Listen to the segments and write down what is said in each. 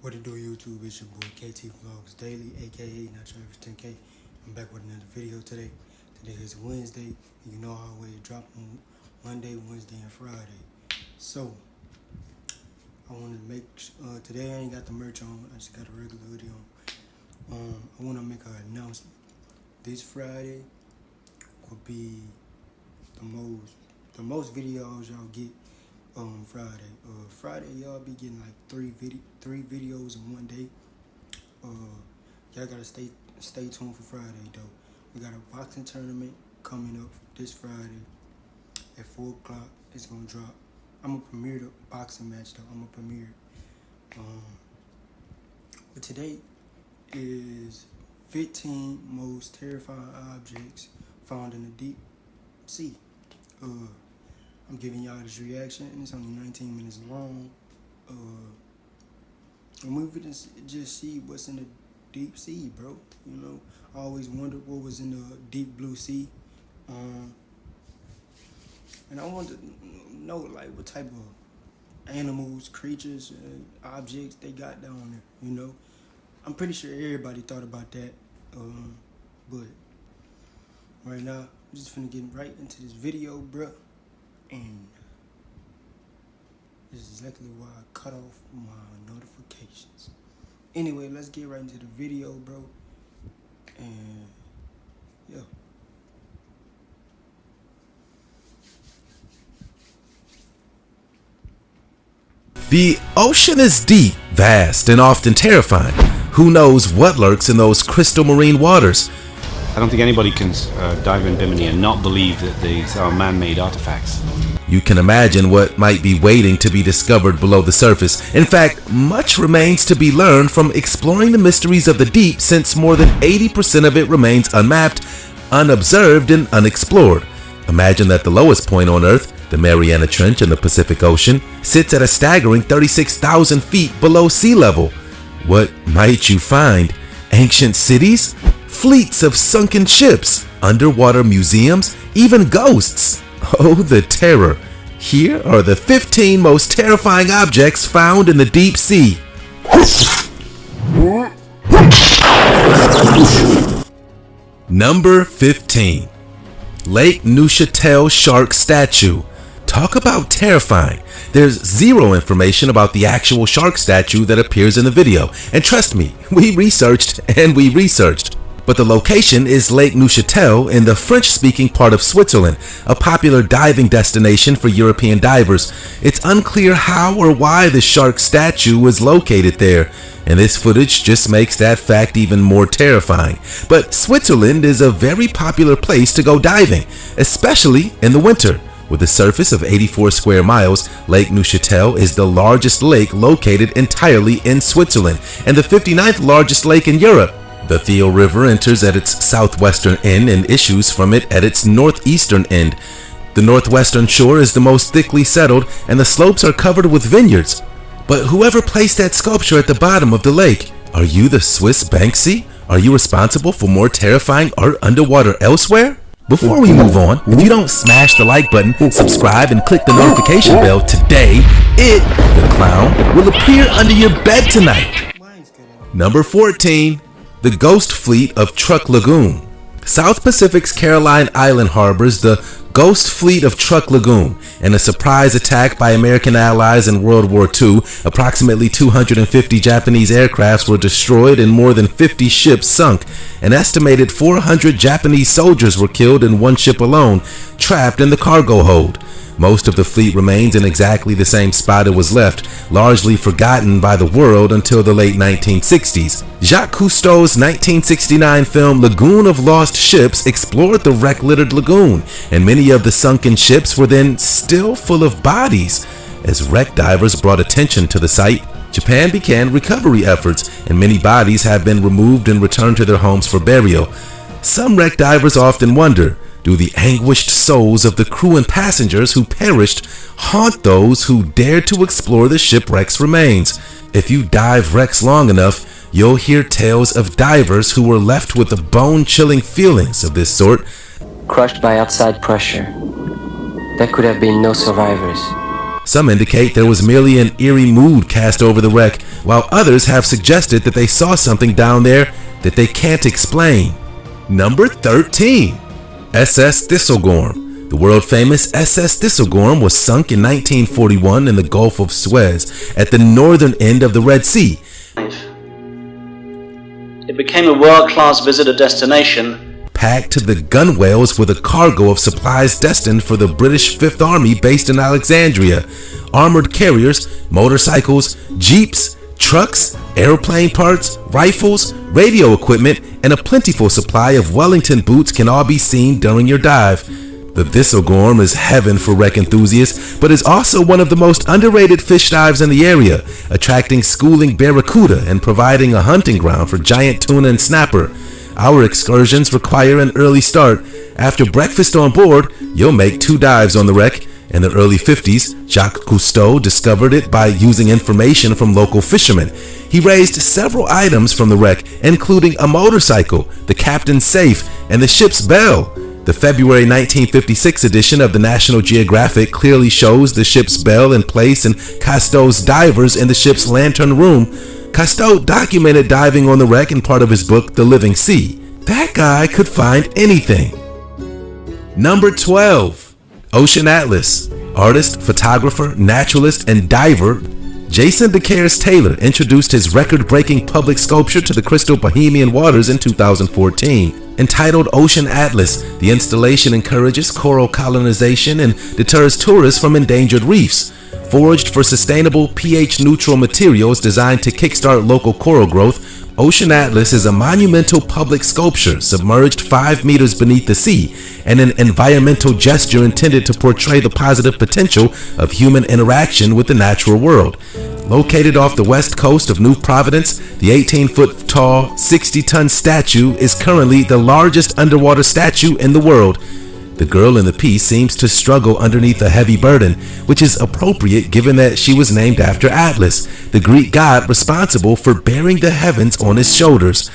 What it do, YouTube? It's your boy KT Vlogs Daily, aka Not Your Average 10K. I'm back with another video today. Today is Wednesday. You know how I always drop on Monday, Wednesday, and Friday. So I wanted to make today I ain't got the merch on. I just got a regular hoodie on. I want to make an announcement. This Friday will be the most videos y'all get on Friday. Friday y'all be getting like three videos in one day. Y'all gotta stay tuned for Friday though. We got a boxing tournament coming up this Friday at 4 o'clock. It's gonna drop. I'm gonna premiere the boxing match though. I'm gonna premiere it. But today is 15 most terrifying objects found in the deep sea. I'm giving y'all this reaction, and it's only 19 minutes long. And we could just see what's in the deep sea, bro. You know, I always wondered what was in the deep blue sea. And I wanted to know, like, what type of animals, creatures, objects they got down there, you know. I'm pretty sure everybody thought about that. But right now, I'm just finna get right into this video, bro. And this is exactly why I cut off my notifications. Anyway, let's get right into the video, bro. And yeah. The ocean is deep, vast, and often terrifying. Who knows what lurks in those crystal marine waters? I don't think anybody can dive in Bimini and not believe that these are man-made artifacts. You can imagine what might be waiting to be discovered below the surface. In fact, much remains to be learned from exploring the mysteries of the deep, since more than 80% of it remains unmapped, unobserved, and unexplored. Imagine that the lowest point on Earth, the Mariana Trench in the Pacific Ocean, sits at a staggering 36,000 feet below sea level. What might you find? Ancient cities? Fleets of sunken ships? Underwater museums? Even ghosts? Oh, the terror. Here are the 15 most terrifying objects found in the deep sea. Number 15. Lake Neuchatel Shark Statue. Talk about terrifying. There's zero information about the actual shark statue that appears in the video. And trust me, we researched. But the location is Lake Neuchatel in the French-speaking part of Switzerland, a popular diving destination for European divers. It's unclear how or why the shark statue was located there, and this footage just makes that fact even more terrifying. But Switzerland is a very popular place to go diving, especially in the winter. With a surface of 84 square miles, Lake Neuchatel is the largest lake located entirely in Switzerland and the 59th largest lake in Europe. The Theo River enters at its southwestern end and issues from it at its northeastern end. The northwestern shore is the most thickly settled, and the slopes are covered with vineyards. But whoever placed that sculpture at the bottom of the lake? Are you the Swiss Banksy? Are you responsible for more terrifying art underwater elsewhere? Before we move on, if you don't smash the like button, subscribe, and click the notification bell today, the clown, will appear under your bed tonight. Number 14. The Ghost Fleet of Truk Lagoon. South Pacific's Caroline Island harbors the Ghost Fleet of Truk Lagoon. In a surprise attack by American allies in World War II, approximately 250 Japanese aircrafts were destroyed and more than 50 ships sunk. An estimated 400 Japanese soldiers were killed in one ship alone, trapped in the cargo hold. Most of the fleet remains in exactly the same spot it was left, largely forgotten by the world until the late 1960s. Jacques Cousteau's 1969 film Lagoon of Lost Ships explored the wreck-littered lagoon, and many of the sunken ships were then still full of bodies. As wreck divers brought attention to the site, Japan began recovery efforts, and many bodies have been removed and returned to their homes for burial. Some wreck divers often wonder, do the anguished souls of the crew and passengers who perished haunt those who dared to explore the shipwreck's remains? If you dive wrecks long enough, you'll hear tales of divers who were left with the bone-chilling feelings of this sort. Crushed by outside pressure. There could have been no survivors. Some indicate there was merely an eerie mood cast over the wreck, while others have suggested that they saw something down there that they can't explain. Number 13. SS Thistlegorm. The world-famous SS Thistlegorm was sunk in 1941 in the Gulf of Suez at the northern end of the Red Sea. It became a world-class visitor destination, packed to the gunwales with a cargo of supplies destined for the British Fifth Army based in Alexandria. Armored carriers, motorcycles, jeeps, trucks, airplane parts, rifles, radio equipment, and a plentiful supply of Wellington boots can all be seen during your dive. The Thistlegorm is heaven for wreck enthusiasts, but is also one of the most underrated fish dives in the area, attracting schooling barracuda and providing a hunting ground for giant tuna and snapper. Our excursions require an early start. After breakfast on board, you'll make 2 dives on the wreck. In the early 50s, Jacques Cousteau discovered it by using information from local fishermen. He raised several items from the wreck, including a motorcycle, the captain's safe, and the ship's bell. The February 1956 edition of the National Geographic clearly shows the ship's bell in place and Cousteau's divers in the ship's lantern room. Cousteau documented diving on the wreck in part of his book, The Living Sea. That guy could find anything. Number 12. Ocean Atlas. Artist, photographer, naturalist, and diver Jason DeCaires Taylor introduced his record-breaking public sculpture to the crystal Bohemian waters in 2014. Entitled Ocean Atlas, the installation encourages coral colonization and deters tourists from endangered reefs. Forged for sustainable pH-neutral materials designed to kickstart local coral growth, Ocean Atlas is a monumental public sculpture submerged 5 meters beneath the sea and an environmental gesture intended to portray the positive potential of human interaction with the natural world. Located off the west coast of New Providence, the 18-foot tall, 60-ton statue is currently the largest underwater statue in the world. The girl in the piece seems to struggle underneath a heavy burden, which is appropriate given that she was named after Atlas, the Greek god responsible for bearing the heavens on his shoulders.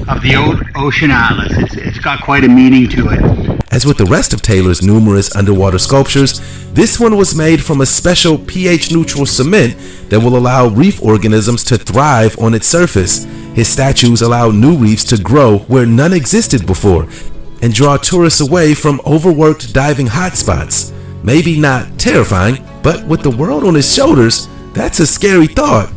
Of the old Ocean Atlas, it's got quite a meaning to it. As with the rest of Taylor's numerous underwater sculptures, this one was made from a special pH-neutral cement that will allow reef organisms to thrive on its surface. His statues allow new reefs to grow where none existed before, and draw tourists away from overworked diving hotspots. Maybe not terrifying, but with the world on his shoulders, that's a scary thought.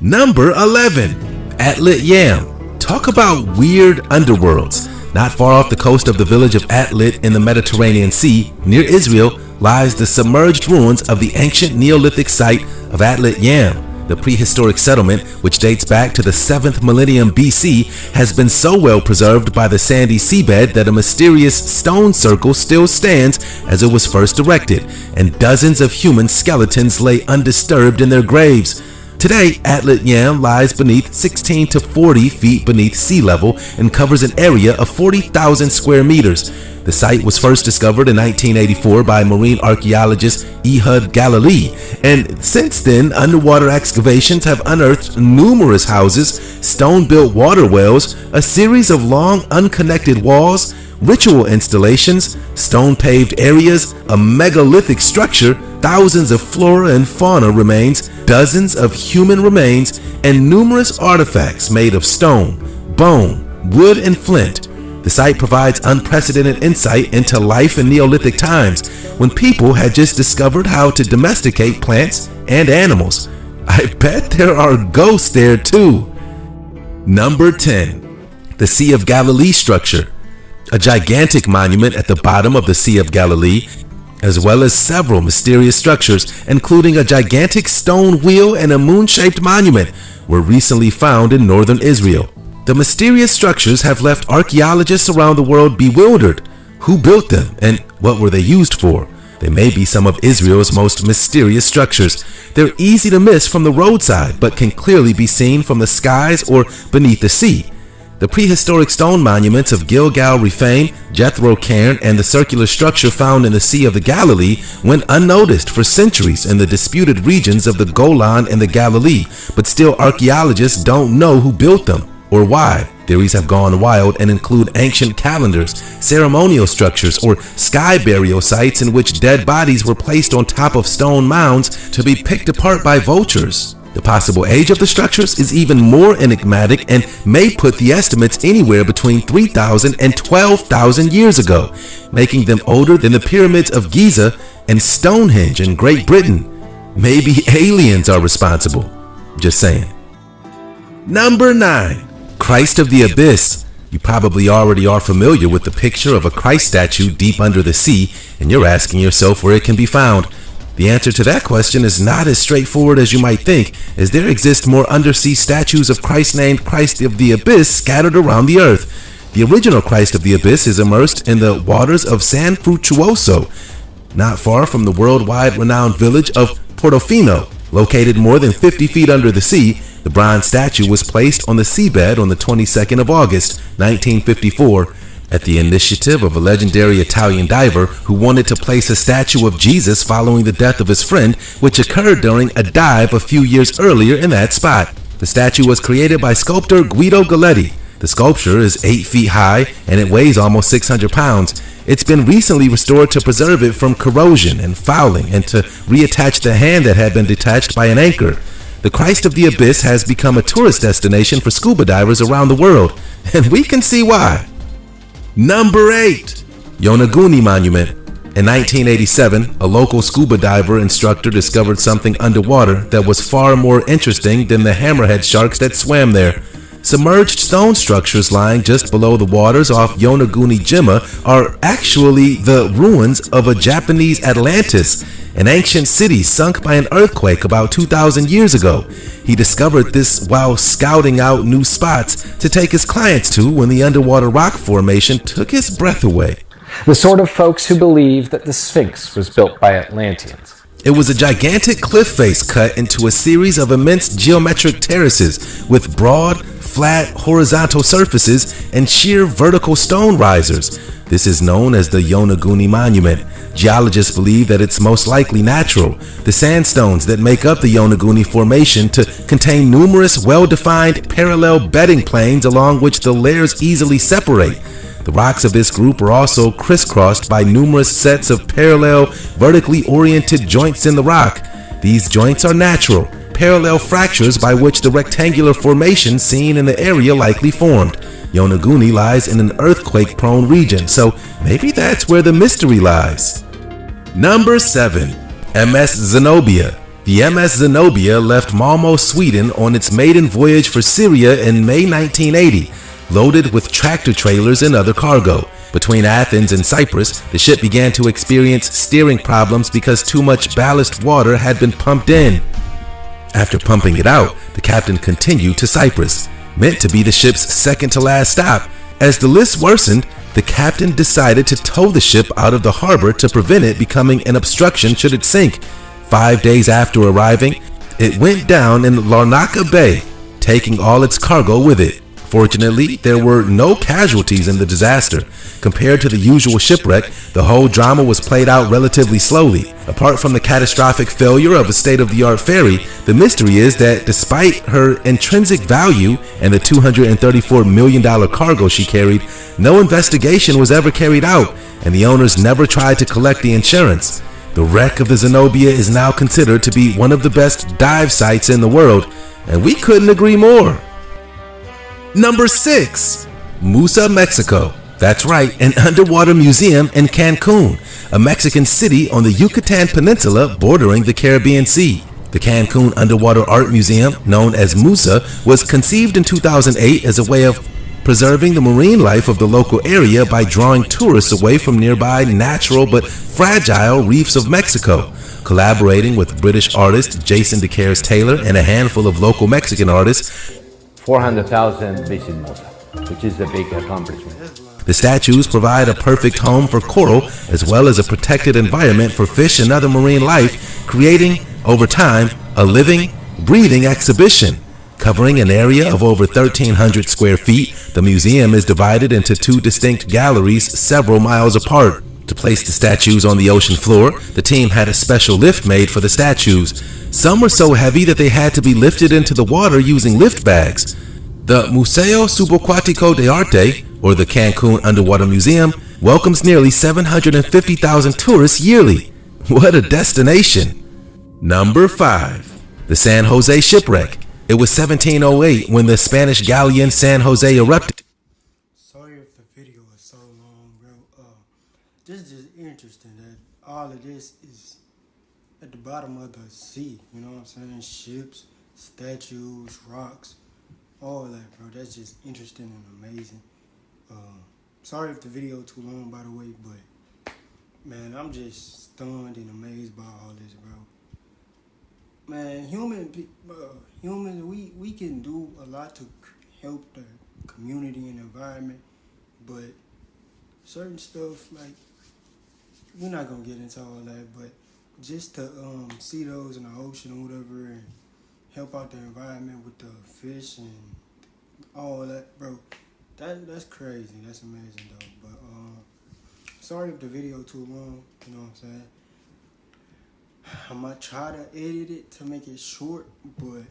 Number 11. Atlit Yam. Talk about weird underworlds. Not far off the coast of the village of Atlit in the Mediterranean Sea, near Israel, lies the submerged ruins of the ancient Neolithic site of Atlit Yam. The prehistoric settlement, which dates back to the 7th millennium BC, has been so well preserved by the sandy seabed that a mysterious stone circle still stands as it was first erected, and dozens of human skeletons lay undisturbed in their graves. Today, Atlit Yam lies beneath 16 to 40 feet beneath sea level and covers an area of 40,000 square meters. The site was first discovered in 1984 by marine archaeologist Ehud Galilee, and since then, underwater excavations have unearthed numerous houses, stone-built water wells, a series of long unconnected walls, ritual installations, stone-paved areas, a megalithic structure, thousands of flora and fauna remains, dozens of human remains, and numerous artifacts made of stone, bone, wood, and flint. The site provides unprecedented insight into life in Neolithic times, when people had just discovered how to domesticate plants and animals. I bet there are ghosts there too. Number 10. The Sea of Galilee structure. A gigantic monument at the bottom of the Sea of Galilee, as well as several mysterious structures, including a gigantic stone wheel and a moon-shaped monument, were recently found in northern Israel. The mysterious structures have left archaeologists around the world bewildered. Who built them and what were they used for? They may be some of Israel's most mysterious structures. They're easy to miss from the roadside, but can clearly be seen from the skies or beneath the sea. The prehistoric stone monuments of Gilgal Rephaim, Jethro Cairn, and the circular structure found in the Sea of the Galilee went unnoticed for centuries in the disputed regions of the Golan and the Galilee, but still archaeologists don't know who built them or why. Theories have gone wild and include ancient calendars, ceremonial structures, or sky burial sites in which dead bodies were placed on top of stone mounds to be picked apart by vultures. The possible age of the structures is even more enigmatic and may put the estimates anywhere between 3,000 and 12,000 years ago, making them older than the pyramids of Giza and Stonehenge in Great Britain. Maybe aliens are responsible. Just saying. Number 9. Christ of the Abyss. You probably already are familiar with the picture of a Christ statue deep under the sea, and you're asking yourself where it can be found. The answer to that question is not as straightforward as you might think, as there exist more undersea statues of Christ named Christ of the Abyss scattered around the earth. The original Christ of the Abyss is immersed in the waters of San Frutuoso, not far from the worldwide renowned village of Portofino. Located more than 50 feet under the sea, the bronze statue was placed on the seabed on the 22nd of August, 1954, at the initiative of a legendary Italian diver who wanted to place a statue of Jesus following the death of his friend, which occurred during a dive a few years earlier in that spot. The statue was created by sculptor Guido Galletti. The sculpture is 8 feet high and it weighs almost 600 pounds. It's been recently restored to preserve it from corrosion and fouling and to reattach the hand that had been detached by an anchor. The Christ of the Abyss has become a tourist destination for scuba divers around the world, and we can see why. Number 8. Yonaguni Monument. In 1987, a local scuba diver instructor discovered something underwater that was far more interesting than the hammerhead sharks that swam there. Submerged stone structures lying just below the waters off Yonaguni-jima are actually the ruins of a Japanese Atlantis, an ancient city sunk by an earthquake about 2,000 years ago. He discovered this while scouting out new spots to take his clients to when the underwater rock formation took his breath away. The sort of folks who believe that the Sphinx was built by Atlanteans. It was a gigantic cliff face cut into a series of immense geometric terraces with broad, flat, horizontal surfaces and sheer vertical stone risers. This is known as the Yonaguni Monument. Geologists believe that it's most likely natural. The sandstones that make up the Yonaguni Formation to contain numerous well-defined parallel bedding planes along which the layers easily separate. The rocks of this group are also crisscrossed by numerous sets of parallel, vertically oriented joints in the rock. These joints are natural, parallel fractures by which the rectangular formation seen in the area likely formed. Yonaguni lies in an earthquake-prone region, so maybe that's where the mystery lies. Number 7. MS Zenobia. The MS Zenobia left Malmo, Sweden on its maiden voyage for Syria in May 1980. Loaded with tractor trailers and other cargo. Between Athens and Cyprus, the ship began to experience steering problems because too much ballast water had been pumped in. After pumping it out, the captain continued to Cyprus, meant to be the ship's second to last stop. As the list worsened, the captain decided to tow the ship out of the harbor to prevent it becoming an obstruction should it sink. 5 days after arriving, it went down in Larnaca Bay, taking all its cargo with it. Fortunately, there were no casualties in the disaster. Compared to the usual shipwreck, the whole drama was played out relatively slowly. Apart from the catastrophic failure of a state-of-the-art ferry, the mystery is that despite her intrinsic value and the $234 million cargo she carried, no investigation was ever carried out, and the owners never tried to collect the insurance. The wreck of the Zenobia is now considered to be one of the best dive sites in the world, and we couldn't agree more. Number 6. Musa, Mexico. That's right, an underwater museum in Cancun, a Mexican city on the Yucatan Peninsula bordering the Caribbean Sea. The Cancun Underwater Art Museum, known as Musa, was conceived in 2008 as a way of preserving the marine life of the local area by drawing tourists away from nearby natural but fragile reefs of Mexico. Collaborating with British artist Jason DeCaires Taylor and a handful of local Mexican artists, 400,000 visit Musa, which is a big accomplishment. The statues provide a perfect home for coral as well as a protected environment for fish and other marine life, creating, over time, a living, breathing exhibition. Covering an area of over 1,300 square feet, the museum is divided into 2 distinct galleries several miles apart. To place the statues on the ocean floor, the team had a special lift made for the statues. Some were so heavy that they had to be lifted into the water using lift bags. The Museo Subaquático de Arte, or the Cancun Underwater Museum, welcomes nearly 750,000 tourists yearly. What a destination! Number 5. The San Jose Shipwreck. It was 1708 when the Spanish galleon San Jose erupted. Sorry if the video is so long, bro. This is just interesting that all of this is at the bottom of the sea. You know what I'm saying? Ships, statues, rocks, all that, bro. That's just interesting and amazing. Sorry if the video too long, by the way, but man, I'm just stunned and amazed by all this, bro. Man, humans, we can do a lot to help the community and environment, but certain stuff, like, we're not gonna get into all that, but just to see those in the ocean or whatever and help out the environment with the fish and all that, bro, that's crazy. That's amazing though. But sorry if the video too long, you know what I'm saying? I might try to edit it to make it short, but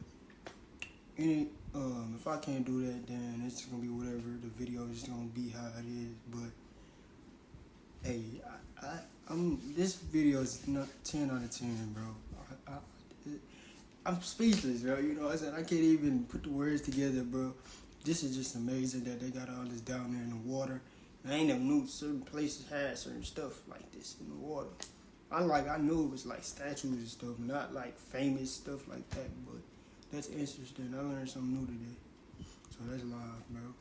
if I can't do that, then it's gonna be whatever. The video is gonna be how it is. But hey, this video is not 10 out of 10, bro. I'm speechless, bro. You know what I'm saying? I can't even put the words together, bro. This is just amazing that they got all this down there in the water. I ain't never knew certain places had certain stuff like this in the water. I knew it was like statues and stuff, not like famous stuff like that, but that's interesting. I learned something new today. So that's live, bro.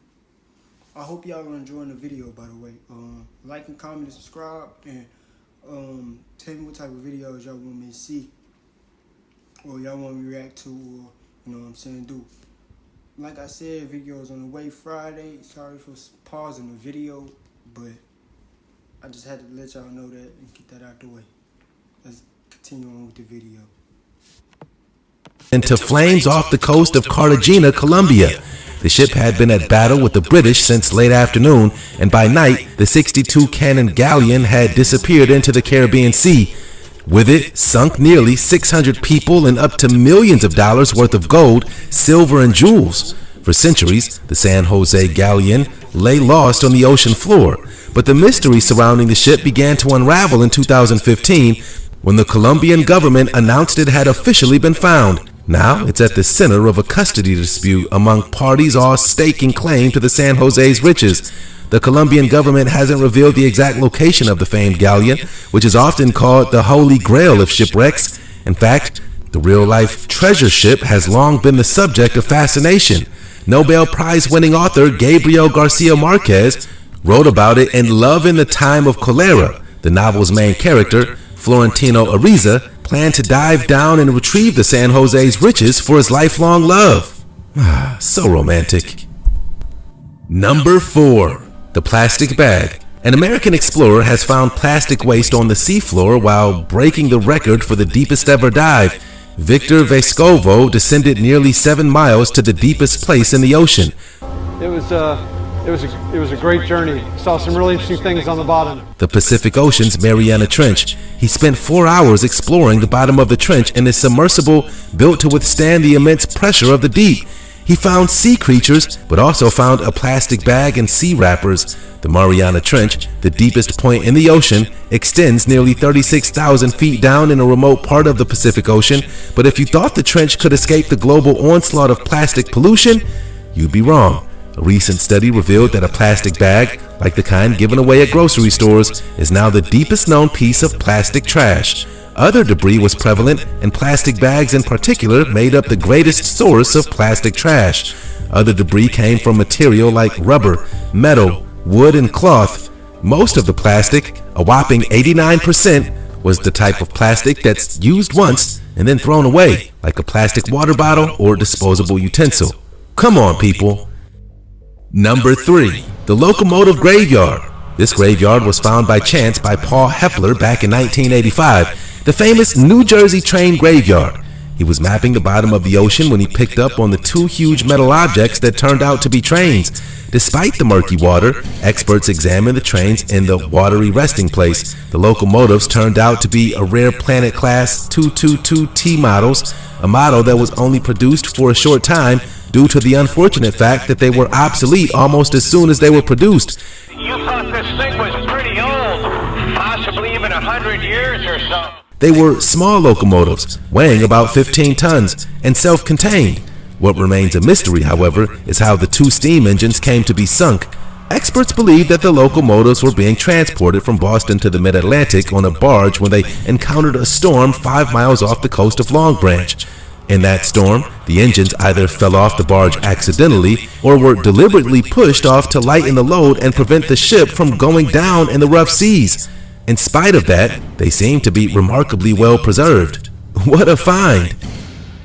I hope y'all are enjoying the video, by the way. Like and comment and subscribe, and tell me what type of videos y'all want me to see, or y'all want me to react to, or you know what I'm saying, do. Like I said, videos on the way Friday. Sorry for pausing the video, but I just had to let y'all know that and get that out the way. Let's continue on with the video. Into flames off the coast of Cartagena, Colombia. The ship had been at battle with the British since late afternoon, and by night, the 62-cannon galleon had disappeared into the Caribbean Sea. With it, sunk nearly 600 people and up to millions of dollars worth of gold, silver, and jewels. For centuries, the San Jose galleon lay lost on the ocean floor, but the mystery surrounding the ship began to unravel in 2015 when the Colombian government announced it had officially been found. Now it's at the center of a custody dispute among parties all staking claim to the San Jose's riches. The Colombian government hasn't revealed the exact location of the famed galleon, which is often called the Holy Grail of shipwrecks. In fact, the real-life treasure ship has long been the subject of fascination. Nobel Prize-winning author Gabriel Garcia Marquez wrote about it in Love in the Time of Cholera. The novel's main character, Florentino Ariza, planned to dive down and retrieve the San Jose's riches for his lifelong love. So romantic. Number 4. The plastic bag. An American explorer has found plastic waste on the seafloor while breaking the record for the deepest ever dive. Victor Vescovo descended nearly 7 miles to the deepest place in the ocean. It was a great journey. Saw some really interesting things on the bottom. The Pacific Ocean's Mariana Trench. He spent 4 hours exploring the bottom of the trench in a submersible built to withstand the immense pressure of the deep. He found sea creatures, but also found a plastic bag and sea wrappers. The Mariana Trench, the deepest point in the ocean, extends nearly 36,000 feet down in a remote part of the Pacific Ocean, but if you thought the trench could escape the global onslaught of plastic pollution, you'd be wrong. A recent study revealed that a plastic bag, like the kind given away at grocery stores, is now the deepest known piece of plastic trash. Other debris was prevalent, and plastic bags in particular made up the greatest source of plastic trash. Other debris came from material like rubber, metal, wood, and cloth. Most of the plastic, a whopping 89%, was the type of plastic that's used once and then thrown away, like a plastic water bottle or disposable utensil. Come on, people. Number 3. The Locomotive Graveyard. This graveyard was found by chance by Paul Hepler back in 1985. The famous New Jersey train graveyard. He was mapping the bottom of the ocean when he picked up on the 2 huge metal objects that turned out to be trains. Despite the murky water, experts examined the trains in the watery resting place. The locomotives turned out to be a rare Planet Class 222T models, a model that was only produced for a short time, due to the unfortunate fact that they were obsolete almost as soon as they were produced. You thought this thing was pretty old, possibly even 100 years or so. They were small locomotives, weighing about 15 tons, and self-contained. What remains a mystery, however, is how the two steam engines came to be sunk. Experts believe that the locomotives were being transported from Boston to the mid-Atlantic on a barge when they encountered a storm 5 miles off the coast of Long Branch. In that storm, the engines either fell off the barge accidentally or were deliberately pushed off to lighten the load and prevent the ship from going down in the rough seas. In spite of that, they seem to be remarkably well preserved. What a find!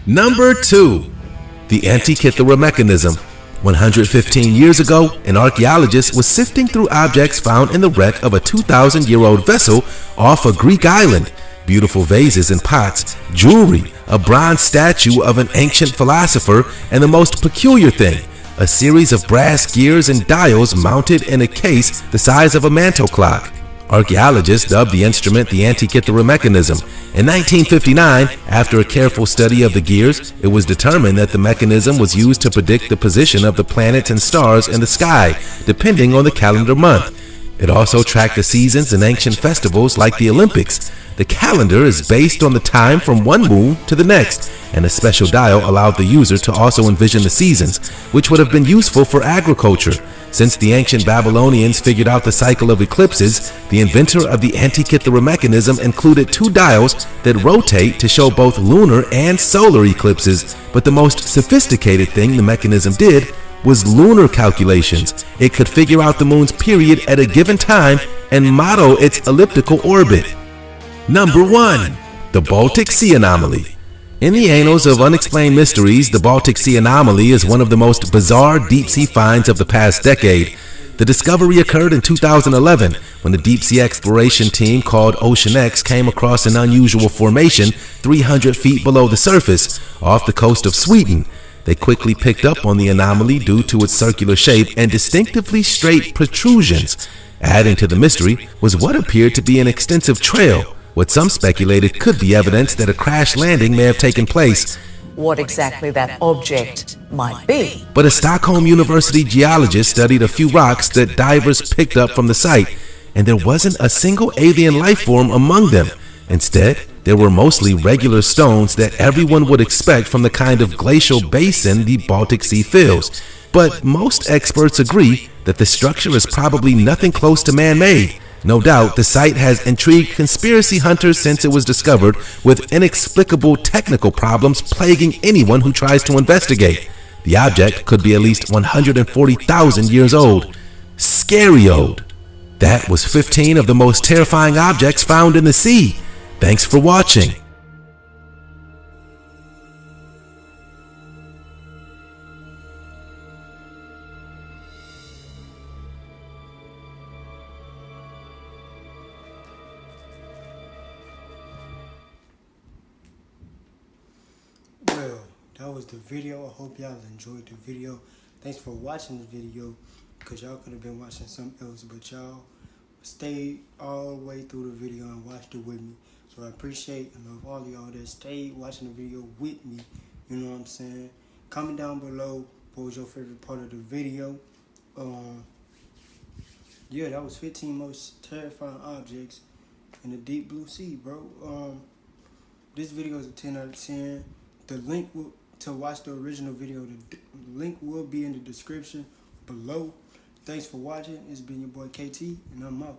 Number 2. The Antikythera mechanism. 115 years ago, an archaeologist was sifting through objects found in the wreck of a 2,000-year-old vessel off a Greek island. Beautiful vases and pots, jewelry, a bronze statue of an ancient philosopher, and the most peculiar thing, a series of brass gears and dials mounted in a case the size of a mantel clock. Archaeologists dubbed the instrument the Antikythera mechanism. In 1959, after a careful study of the gears, it was determined that the mechanism was used to predict the position of the planets and stars in the sky, depending on the calendar month. It also tracked the seasons and ancient festivals like the Olympics. The calendar is based on the time from one moon to the next, and a special dial allowed the user to also envision the seasons, which would have been useful for agriculture. Since the ancient Babylonians figured out the cycle of eclipses, the inventor of the Antikythera mechanism included 2 dials that rotate to show both lunar and solar eclipses. But the most sophisticated thing the mechanism did was lunar calculations. It could figure out the moon's period at a given time and model its elliptical orbit. Number 1. The Baltic Sea Anomaly. In the annals of unexplained mysteries, the Baltic Sea Anomaly is one of the most bizarre deep-sea finds of the past decade. The discovery occurred in 2011 when the deep-sea exploration team called Ocean X came across an unusual formation 300 feet below the surface off the coast of Sweden. They quickly picked up on the anomaly due to its circular shape and distinctively straight protrusions. Adding to the mystery was what appeared to be an extensive trail, what some speculated could be evidence that a crash landing may have taken place. What exactly that object might be. But a Stockholm University geologist studied a few rocks that divers picked up from the site, and there wasn't a single alien life form among them. Instead, there were mostly regular stones that everyone would expect from the kind of glacial basin the Baltic Sea fills. But most experts agree that the structure is probably nothing close to man-made. No doubt, the site has intrigued conspiracy hunters since it was discovered, with inexplicable technical problems plaguing anyone who tries to investigate. The object could be at least 140,000 years old. Scary old. That was 15 of the most terrifying objects found in the sea. Thanks for watching. Well, that was the video. I hope y'all enjoyed the video. Thanks for watching the video, because y'all could have been watching something else, but y'all stayed all the way through the video and watched it with me. So I appreciate and love all of y'all that stayed watching the video with me. You know what I'm saying? Comment down below what was your favorite part of the video. Yeah, that was 15 most terrifying objects in the deep blue sea, bro. This video is a 10 out of 10. The link to watch the original video, the link will be in the description below. Thanks for watching. It's been your boy KT, and I'm out.